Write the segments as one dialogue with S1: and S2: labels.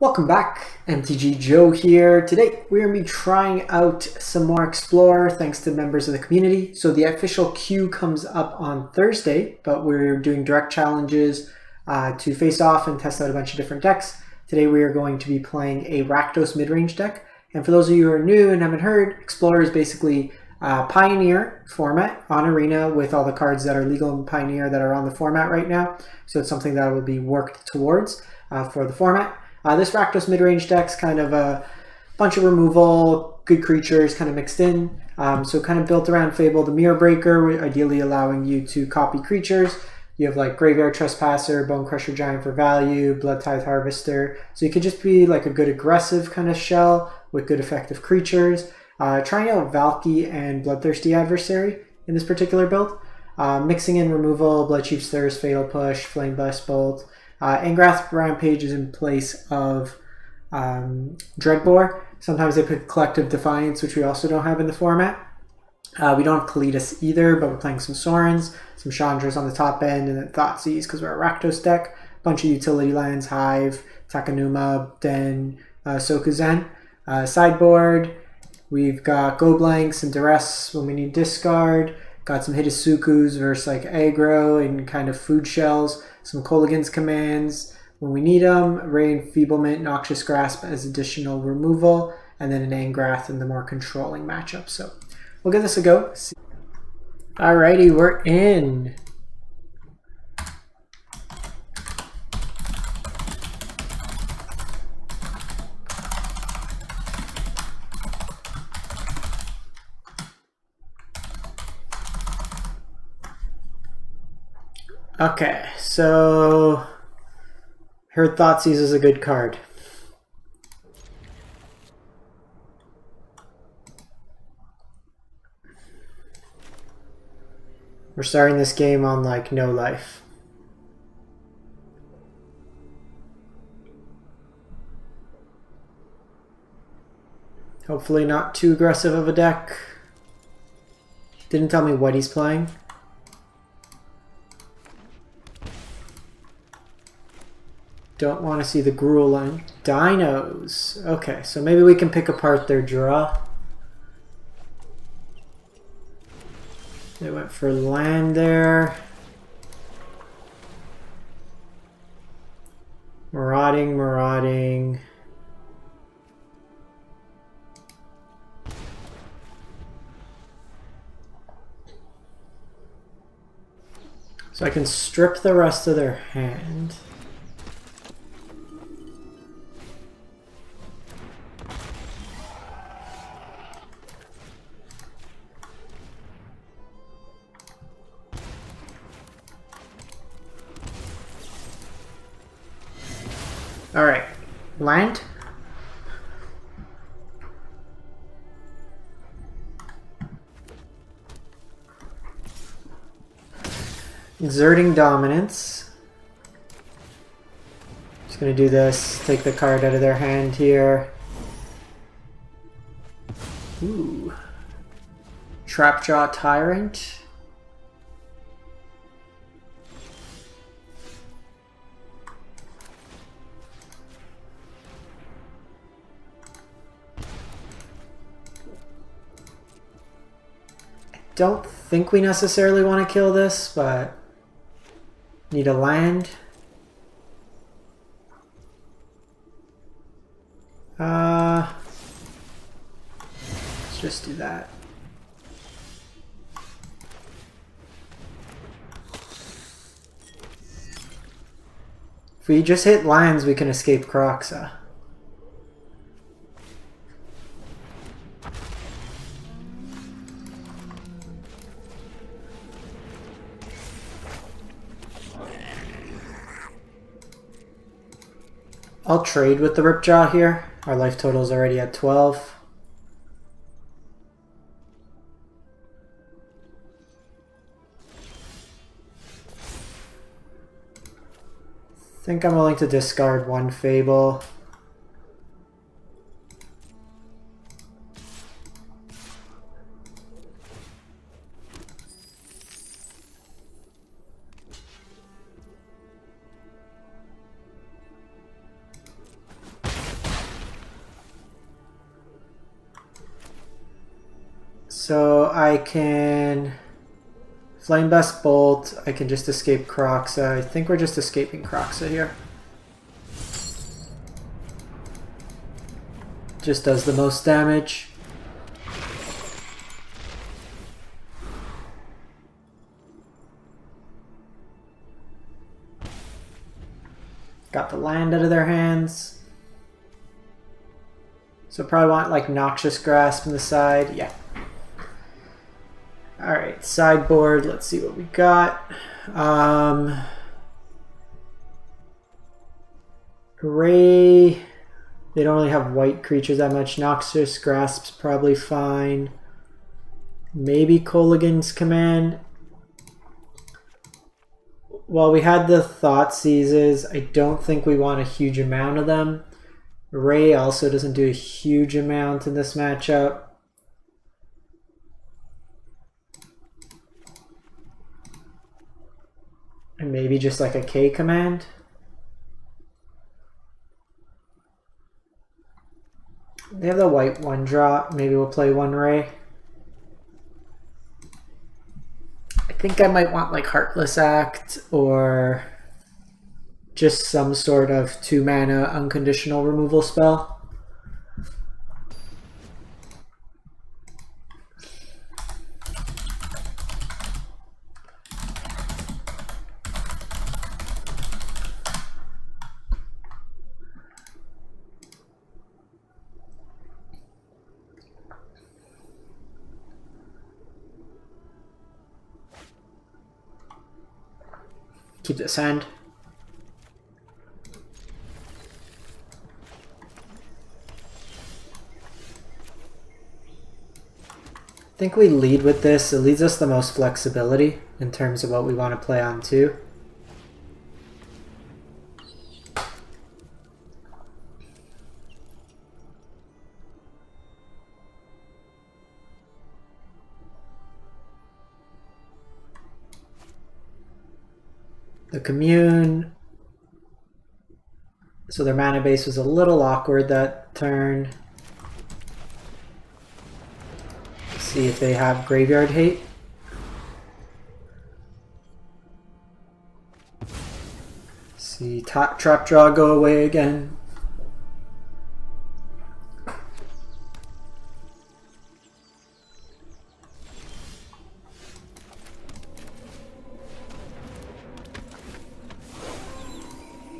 S1: Welcome back, MTG Joe here. Today we're going to be trying out some more Explorer thanks to members of the community. So the official queue comes up on Thursday, but we're doing direct challenges to face off and test out a bunch of different decks. Today we are going to be playing a Rakdos midrange deck. And for those of you who are new and haven't heard, Explorer is basically Pioneer format on Arena with all the cards that are legal in Pioneer that are on the format right now. So it's something that will be worked towards for the format. This Rakdos midrange deck's kind of a bunch of removal, good creatures kind of mixed in. So kind of built around Fable, the Mirror Breaker, ideally allowing you to copy creatures. You have like Graveyard Trespasser, Bone Crusher Giant for value, Blood Tithe Harvester. So you could just be like a good aggressive kind of shell with good effective creatures. Trying out Valky and Bloodthirsty Adversary in this particular build. Mixing in removal, Bloodchief's Thirst, Fatal Push, Flame Blast Bolt. Angrath Rampage is in place of Dreadbore. Sometimes they put Collective Defiance, which we also don't have in the format. We don't have Kalitas either, but we're playing some Sorens, some Chandras on the top end, and then Thoughtseize because we're a Rakdos deck. Bunch of utility lands, Hive, Takenuma, Den, Sokuzen. Sideboard, we've got Go Blanks and Duress when we need discard. Got some Hidetsukus versus like aggro and kind of food shells. Some Kolaghan's commands when we need them. Ray Enfeeblement, Noxious Grasp as additional removal. And then an Angrath in the more controlling matchup. So we'll give this a go. Alrighty, we're in. Okay, so heard Thoughtseize is a good card. We're starting this game on like no life. Hopefully not too aggressive of a deck. Didn't tell me what he's playing. Don't want to see the Gruul line. Dinos. Okay, so maybe we can pick apart their draw. They went for land there. Marauding. So I can strip the rest of their hand. All right, land. Exerting dominance. Just gonna do this, take the card out of their hand here. Ooh. Trapjaw Tyrant. Don't think we necessarily want to kill this, but need a land. Let's just do that. If we just hit lands, we can escape Kroxa. I'll trade with the Ripjaw here. Our life total is already at 12. I think I'm willing to discard one Fable. So I can Flame Best Bolt, I can just escape Croxa. I think we're just escaping Croxa here. Just does the most damage. Got the land out of their hands. So probably want like Noxious Grasp on the side. Yeah. Alright, sideboard. Let's see what we got. Ray. They don't really have white creatures that much. Noxious Grasp's probably fine. Maybe Kolaghan's Command. While we had the Thoughtseizes, I don't think we want a huge amount of them. Ray also doesn't do a huge amount in this matchup. And maybe just like a K command. They have the white 1-drop. Maybe we'll play one Ray. I think I might want like Heartless Act or just some sort of 2-mana unconditional removal spell. Keep this hand. I think we lead with this. It leads us the most flexibility in terms of what we want to play on too. The Commune, so their mana base was a little awkward that turn. Let's see if they have Graveyard Hate. See Trap Draw go away again.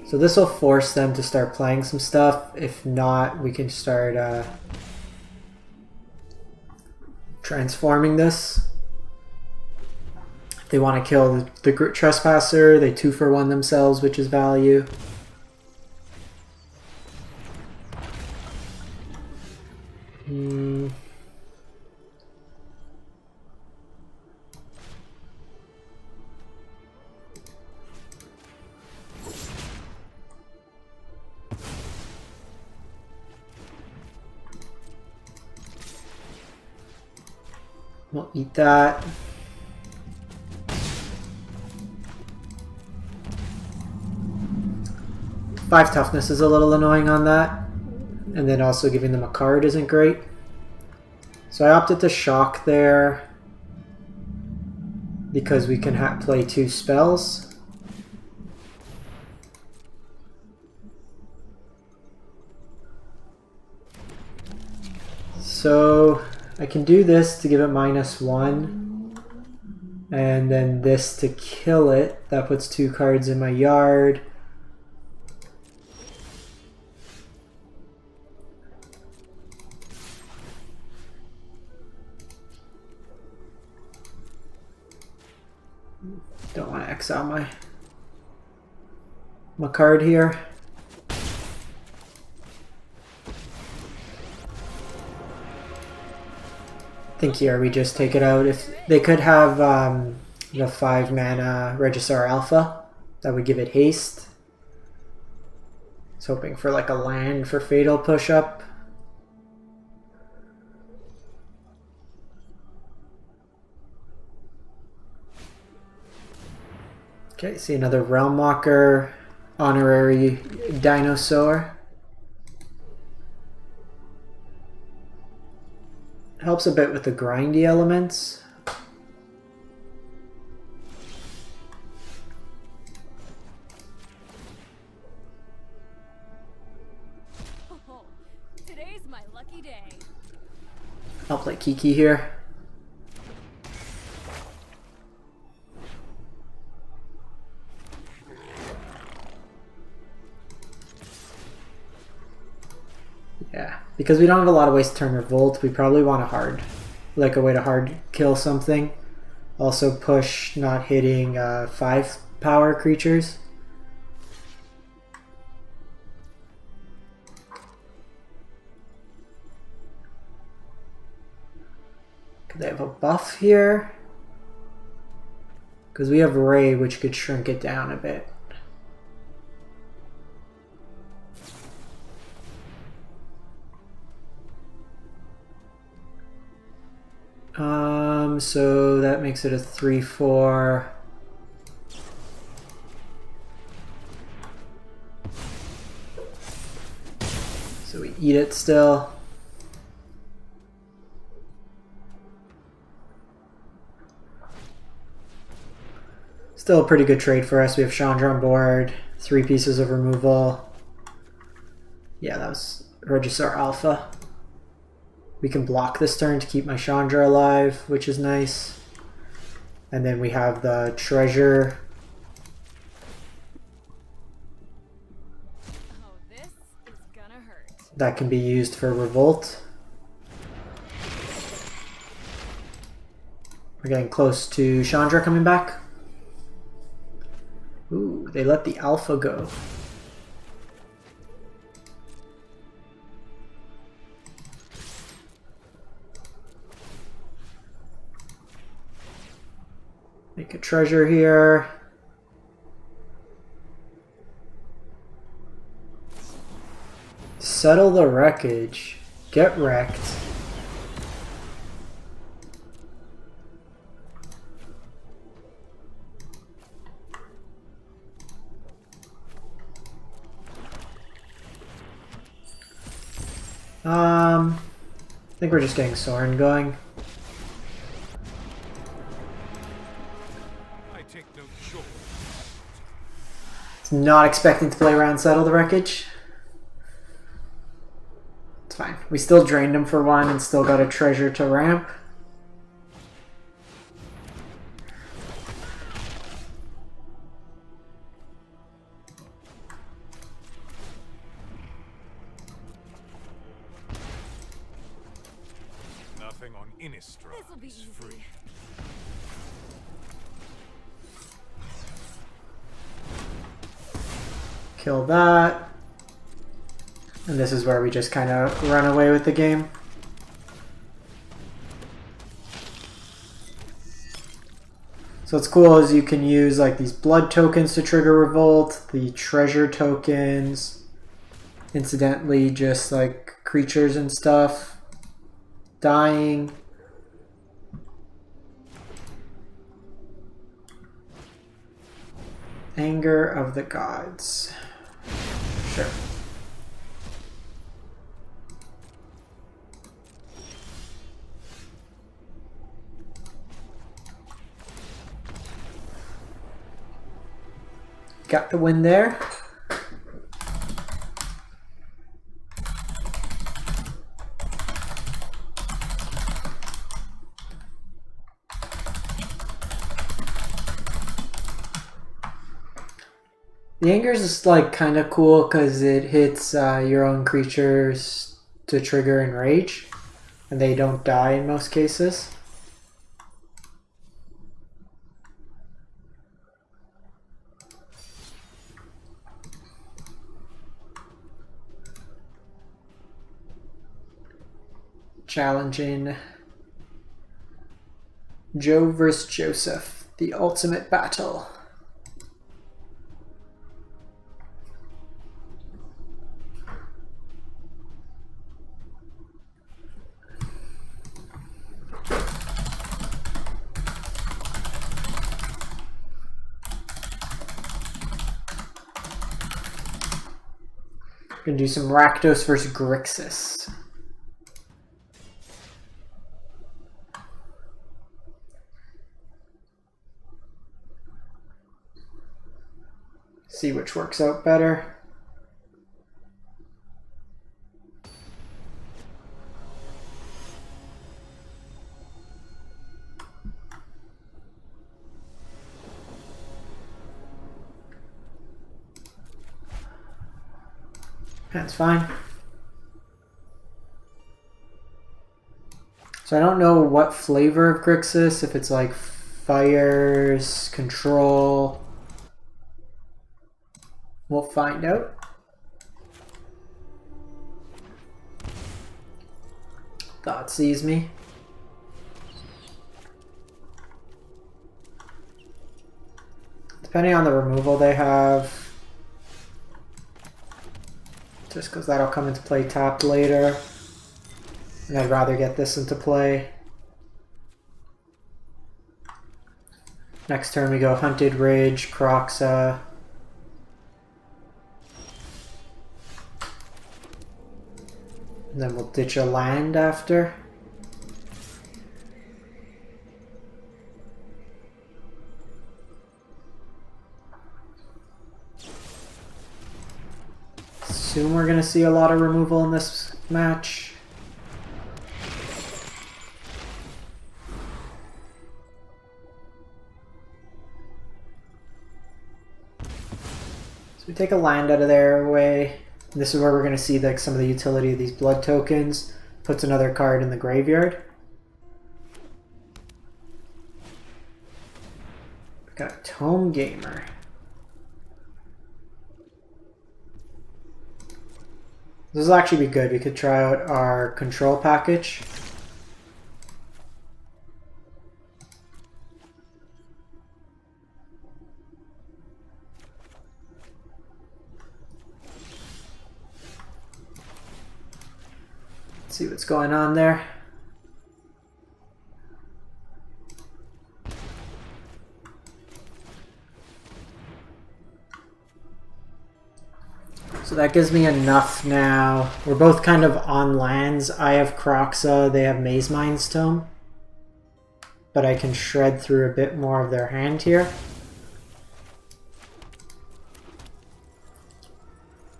S1: So this will force them to start playing some stuff. If not, we can start transforming this. If they want to kill the Trespasser, they 2-for-1 themselves, which is value. We'll eat that. Five toughness is a little annoying on that. And then also giving them a card isn't great. So I opted to shock there because we can play 2 spells. So I can do this to give it -1, and then this to kill it. That puts 2 cards in my yard. Don't want to exile my card here. I think here we just take it out. If they could have the 5-mana Regisaur Alpha, that would give it haste. I was hoping for like a land for Fatal Push-Up. Okay, see another Realm Walker, Honorary Dinosaur. Helps a bit with the grindy elements.
S2: Oh, today's my lucky day.
S1: I'll play Kiki here. Yeah, because we don't have a lot of ways to turn Revolt, we probably want a way to hard kill something. Also push not hitting 5 power creatures. Could they have a buff here? Because we have Ray, which could shrink it down a bit. So that makes it a 3/4. So we eat it still. Still a pretty good trade for us. We have Chandra on board, 3 pieces of removal. Yeah, that was Regisaur Alpha. We can block this turn to keep my Chandra alive, which is nice. And then we have the treasure.
S2: Oh, this is gonna hurt.
S1: That can be used for Revolt. We're getting close to Chandra coming back. Ooh, they let the Alpha go. Make a treasure here. Settle the wreckage. Get wrecked. I think we're just getting Soren going. Not expecting to play around Settle the Wreckage. It's fine. We still drained him for 1 and still got a treasure to ramp.
S3: Nothing on Innistrad is free.
S1: Kill that. And this is where we just kind of run away with the game. So what's cool is you can use like these blood tokens to trigger Revolt, the treasure tokens, incidentally just like creatures and stuff dying. Anger of the Gods. Sure. Got the win there. The Anger's is like kind of cool because it hits your own creatures to trigger Enrage, and they don't die in most cases. Challenging Joe vs. Joseph, the ultimate battle. Gonna do some Rakdos versus Grixis. See which works out better. That's fine. So I don't know what flavor of Grixis, if it's like fires, control. We'll find out. Thought sees me. Depending on the removal they have. Just because that'll come into play tapped later. And I'd rather get this into play. Next turn we go Hunted Ridge, Croxa. And then we'll ditch a land after. Assume we're going to see a lot of removal in this match. So we take a land out of their way. This is where we're going to see like some of the utility of these blood tokens. Puts another card in the graveyard. We've got a Tome Gamer. This will actually be good. We could try out our control package. Let's see what's going on there. So that gives me enough now. We're both kind of on lands. I have Croxa, they have Maze Mind's Tome. But I can shred through a bit more of their hand here.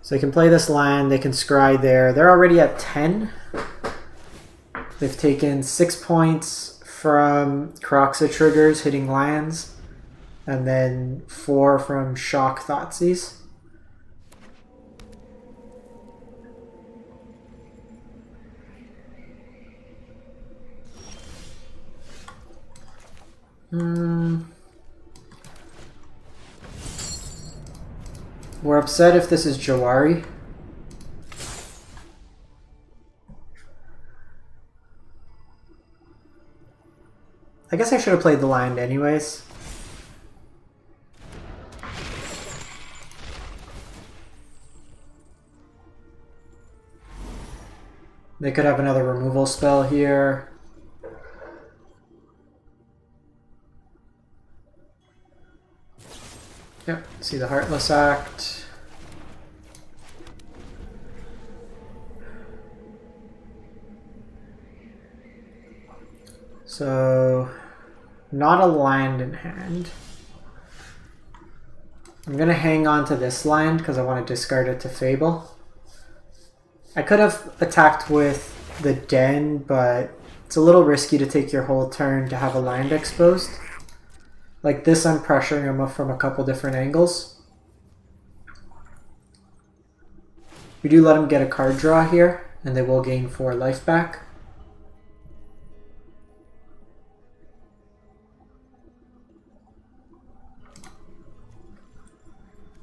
S1: So they can play this land, they can scry there. They're already at 10. They've taken 6 points from Croxa triggers hitting lands. And then 4 from Shock Thoughtseize. We're upset if this is Jawari. I guess I should have played the land anyways. They could have another removal spell here. Yep, see the Heartless Act. So, not a land in hand. I'm going to hang on to this land because I want to discard it to Fable. I could have attacked with the Den, but it's a little risky to take your whole turn to have a land exposed. Like this, I'm pressuring him from a couple different angles. We do let him get a card draw here, and they will gain 4 life back.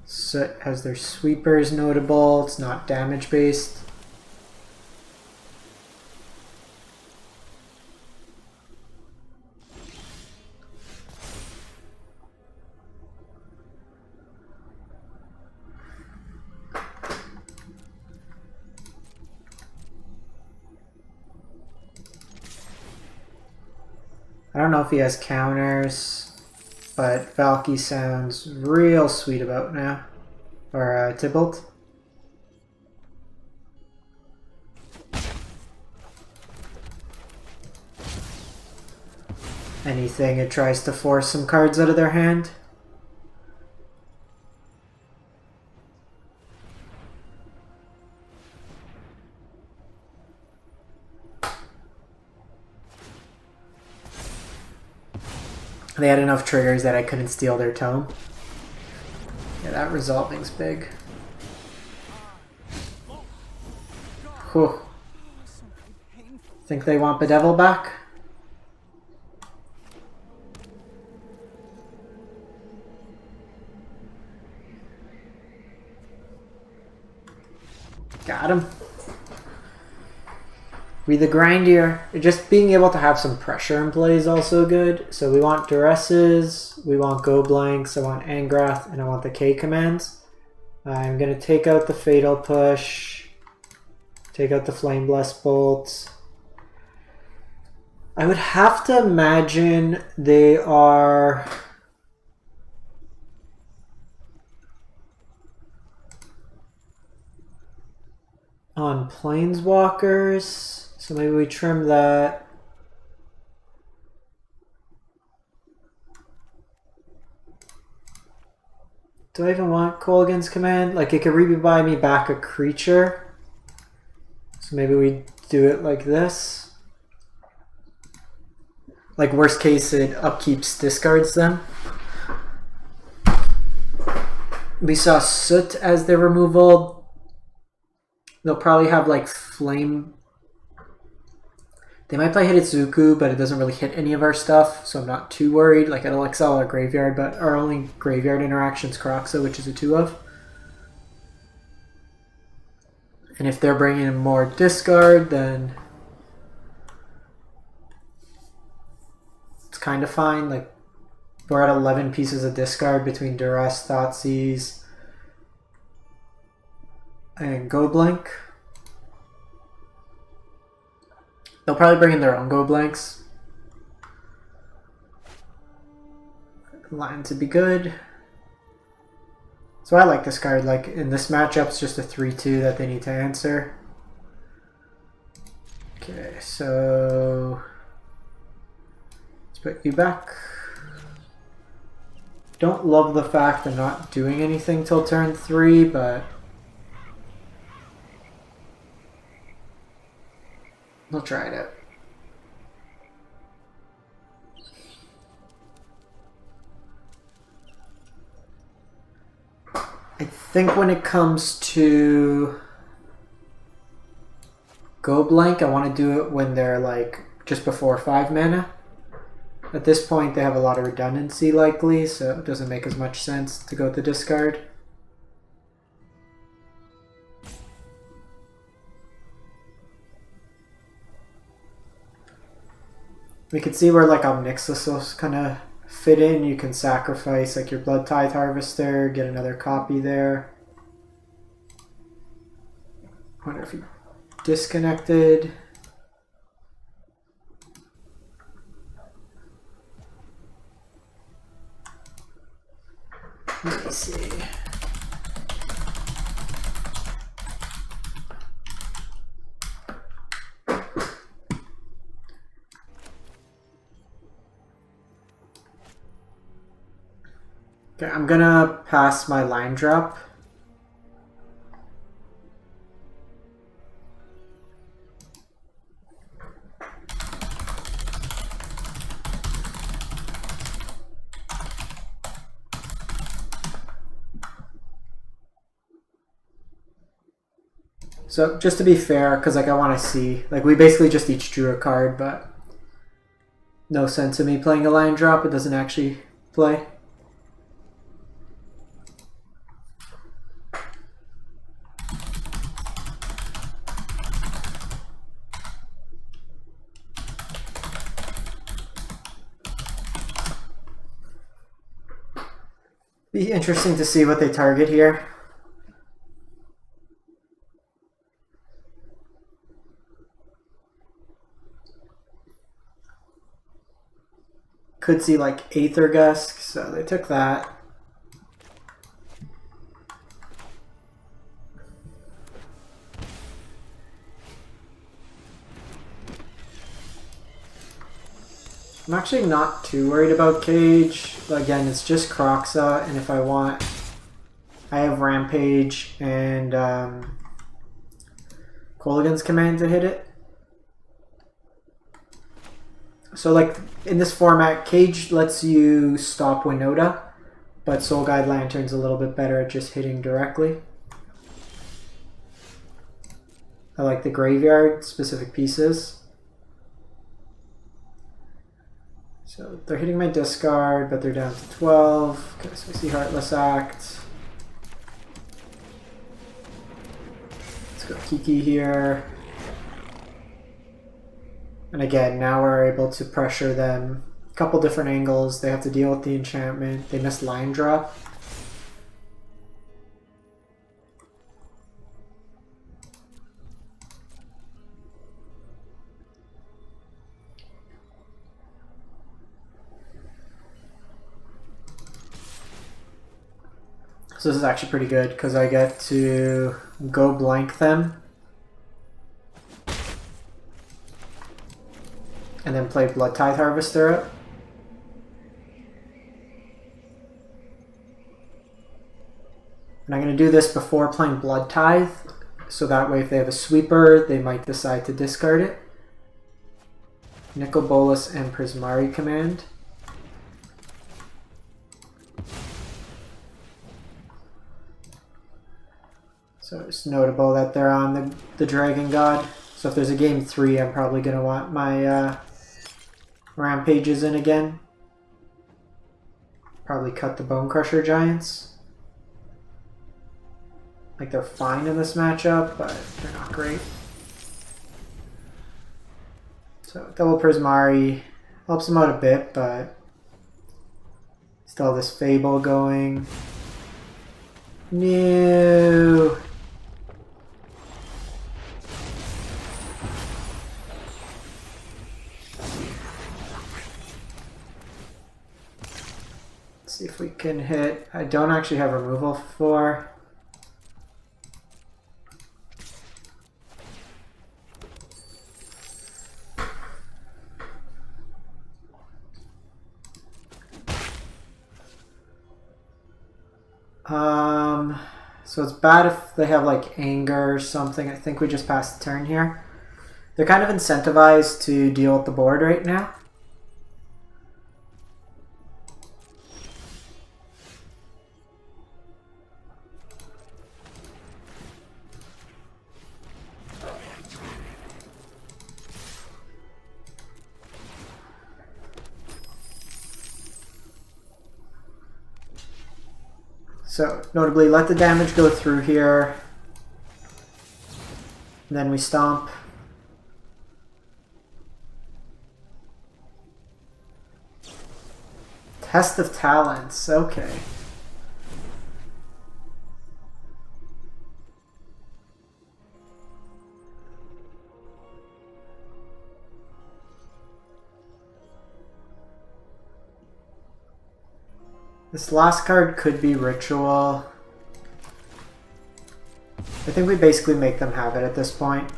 S1: Soot has their sweepers notable, it's not damage based. I don't know if he has counters, but Valky sounds real sweet about now. Or Tybalt. Anything, it tries to force some cards out of their hand. They had enough triggers that I couldn't steal their tome. Yeah, that resolving's big. Whew. Think they want Bedevil back? Got him. We the grind here. Just being able to have some pressure in play is also good. So we want Duresses, we want Go Blanks, I want Angrath, and I want the K commands. I'm going to take out the Fatal Push, take out the Flame Blast Bolts. I would have to imagine they are... on Planeswalkers, so maybe we trim that. Do I even want Kolaghan's Command? Like, it could rebuy me back a creature. So maybe we do it like this. Like, worst case, it upkeeps discards them. We saw Soot as their removal. They'll probably have like Flame. They might play Hitotsuku, but it doesn't really hit any of our stuff, so I'm not too worried. Like it'll exile our graveyard, but our only graveyard interaction's Kroxa, which is a 2-of. And if they're bringing in more discard, then it's kind of fine. Like we're at 11 pieces of discard between Duress, Thoughtseize, and Go Blank. They'll probably bring in their own Go Blanks. Line to be good. So I like this card. Like in this matchup, it's just a 3/2 that they need to answer. Okay, so let's put you back. Don't love the fact I'm not doing anything till turn 3, but we'll try it out. I think when it comes to Go Blank, I want to do it when they're like just before 5 mana. At this point, they have a lot of redundancy likely, so it doesn't make as much sense to go with the discard. We could see where like Omnixus will kind of fit in. You can sacrifice like your Blood Tithe Harvester, get another copy there. Wonder if he disconnected. Let me see. Okay, I'm gonna pass my line drop. So just to be fair, because like I want to see, like we basically just each drew a card, but no sense in me playing a line drop. It doesn't actually play. Be interesting to see what they target here. Could see like Aether Gusk, so they took that. I'm actually not too worried about Cage. Again, it's just Kroxa, and if I want, I have Rampage and Kolaghan's Command to hit it. So like in this format, Cage lets you stop Winota, but Soul Guide Lantern's a little bit better at just hitting directly. I like the graveyard, specific pieces. So they're hitting my discard, but they're down to 12. Okay, so we see Heartless Act. Let's go Kiki here. And again, now we're able to pressure them a couple different angles. They have to deal with the enchantment. They miss line drop. So this is actually pretty good because I get to go blank them and then play Blood Tithe Harvester up. And I'm going to do this before playing Blood Tithe, so that way if they have a sweeper, they might decide to discard it. Nicol Bolas and Prismari command. So it's notable that they're on the Dragon God. So if there's a game 3, I'm probably going to want my Rampages in again. Probably cut the Bone Crusher Giants. Like they're fine in this matchup, but they're not great. So double Prismari helps them out a bit, but still have this Fable going. No. See if we can hit. I don't actually have removal for. So it's bad if they have like anger or something. I think we just passed the turn here. They're kind of incentivized to deal with the board right now. So, notably, let the damage go through here. And then we stomp. Test of Talents, okay. This last card could be Ritual. I think we basically make them have it at this point.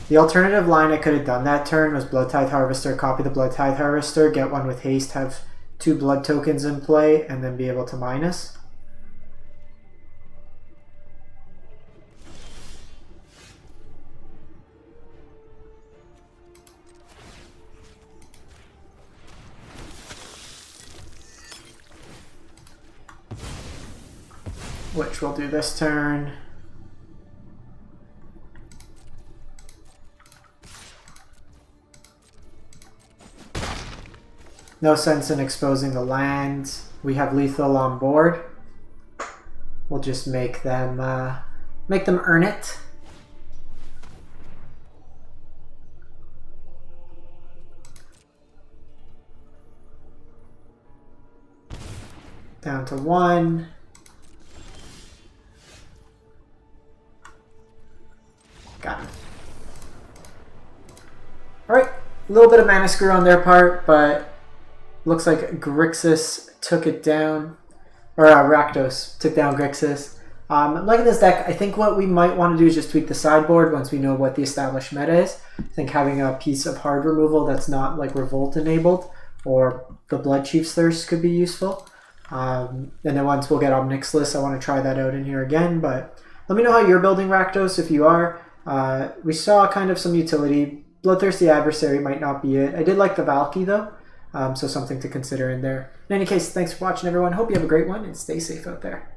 S1: The alternative line I could have done that turn was Blood Tithe Harvester, copy the Blood Tithe Harvester, get one with haste, have 2 blood tokens in play, and then be able to minus. Which we'll do this turn. No sense in exposing the land. We have lethal on board. We'll just make them earn it. Down to 1. Got it. Alright, a little bit of mana screw on their part, but looks like Grixis took it down. Or Rakdos took down Grixis. I'm liking this deck. I think what we might want to do is just tweak the sideboard once we know what the established meta is. I think having a piece of hard removal that's not like Revolt enabled or the Blood Chief's Thirst could be useful. And then once we'll get Omnixilus, I want to try that out in here again. But let me know how you're building Rakdos if you are. We saw kind of some utility Bloodthirsty Adversary might not be it. I did like the Valky though, so something to consider in there. In any case, thanks for watching everyone. Hope you have a great one and stay safe out there.